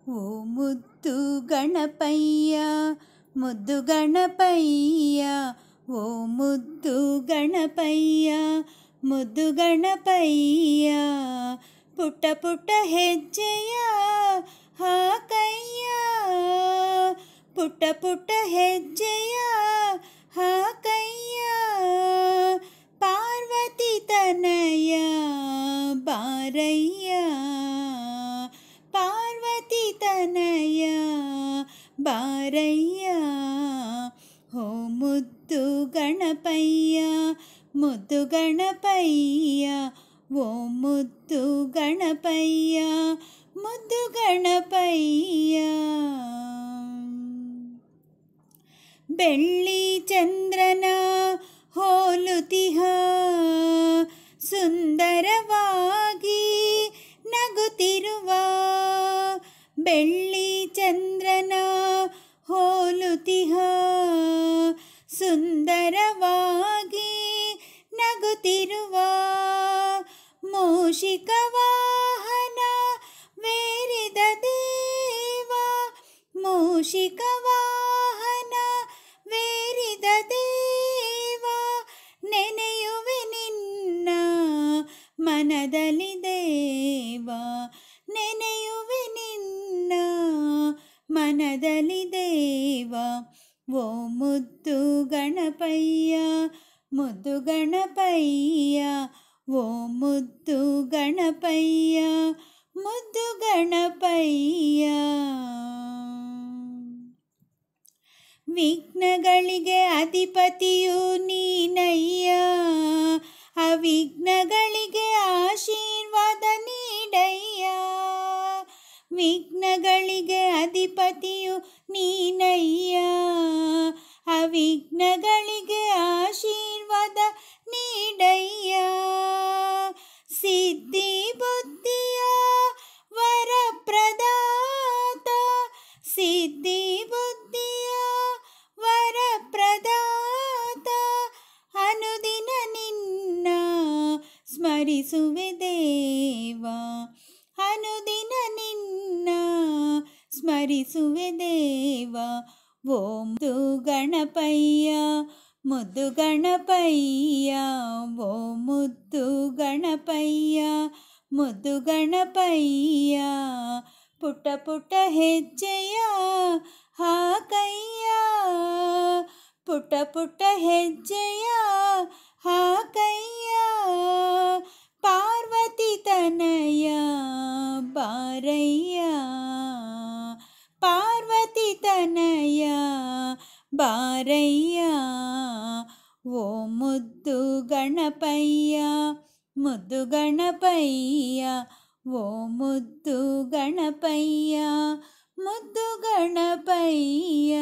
ఓ ముద్దు గణపయ్య ముద్దు గణపయ్య ఓ ముద్దు గణపయ్య ముద్దు గణపయ్య పుట్ట పుట్ట ಹೆಜ್ಜೆಯ ಹಾಕಯ್ಯ పుట్ట పుట్ట ಹೆಜ್ಜೆಯ ಹಾಕಯ್ಯ ಪಾರ್ವತಿ ತನಯ ಬಾರಯ್ಯ ಪಾರ್ವತಿ ತನಯ ಬಾರಯ್ಯ ಹೋ ಮುದ್ದು ಗಣಪಯ್ಯ ಮುದ್ದು ಗಣಪಯ್ಯ ಓ ಮುದ್ದು ಗಣಪಯ್ಯ ಮುದ್ದು ಗಣಪಯ್ಯ ಬೆಳ್ಳಿ ಚಂದ್ರನ ಹೋಲುತಿಹ ಸುಂದರವಾಗಿ ನಗುತ್ತಿರುವ ಬೆಳ್ಳಿ ಚಂದ್ರನ ಹೋಲುತಿಹ ಸುಂದರವಾಗಿ ನಗುತ್ತಿರುವ ಮೂಷಿಕ ವಾಹನ ವೇರಿದ ದೇವ ಮೂಷಿಕ ವಾಹನ ವೇರಿದ ದೇವ ನೆನೆಯುವೆ ನಿನ್ನ ಮನದಲ್ಲಿ ದೇವ ನೆನೆಯುವೆ ನಿನ್ನ ಮನದಲ್ಲಿ ದೇವ ಓ ಮುದ್ದು ಗಣಪಯ್ಯ ಮುದ್ದು ಗಣಪಯ್ಯ ಓ ಮುದ್ದು ಗಣಪಯ್ಯ ಮುದ್ದು ಗಣಪಯ್ಯ ವಿಘ್ನಗಳಿಗೆ ಅಧಿಪತಿಯು ನೀನಯ್ಯ ಅವಿಘ್ನಗಳಿಗೆ ಆಶೀರ್ವಾದ ನೀಡಯ್ಯ ವಿಘ್ನಗಳಿಗೆ ಅಧಿಪತಿಯು ನೀನಯ್ಯ ಅವಿಘ್ನಗಳಿಗೆ ಆಶೀರ್ವಾದ ನೀಡಯ್ಯ ಸಿದ್ಧಿ ಬುದ್ಧಿಯ ವರಪ್ರದಾತ ಸಿದ್ಧಿ ಬುದ್ಧಿಯ ವರಪ್ರದಾತ ಅನುದಿನ ನಿನ್ನ ಸ್ಮರಿಸುವೆ ದೇವ ಅನುದಿನ ನಿನ್ನ ಸ್ಮರಿಸುವೆ ದೇವ ಓ ಮುದ್ದು ಗಣಪಯ್ಯ ಮುದ್ದು ಗಣಪಯ್ಯ ಓ ಮುದ್ದು ಗಣಪಯ್ಯ ಮುದ್ದು ಗಣಪಯ್ಯ ಪುಟ್ಟ ಪುಟ್ಟ ಹೆಜ್ಜೆಯ ಹಾಕಯ್ಯ ಪುಟ್ಟ ಪುಟ್ಟ ಹೆಜ್ಜೆಯ ಹಾಕಯ್ಯ ಪಾರ್ವತಿ ತನಯ ಬಾರಯ್ಯ ಪಾರ್ವತಿ ತನಯ ಬಾರಯ್ಯ ಓ ಮುದ್ದು ಗಣಪಯ್ಯ ಮುದ್ದು ಗಣಪಯ್ಯ ಓ ಮುದ್ದು ಗಣಪಯ್ಯ ಮುದ್ದು ಗಣಪಯ್ಯ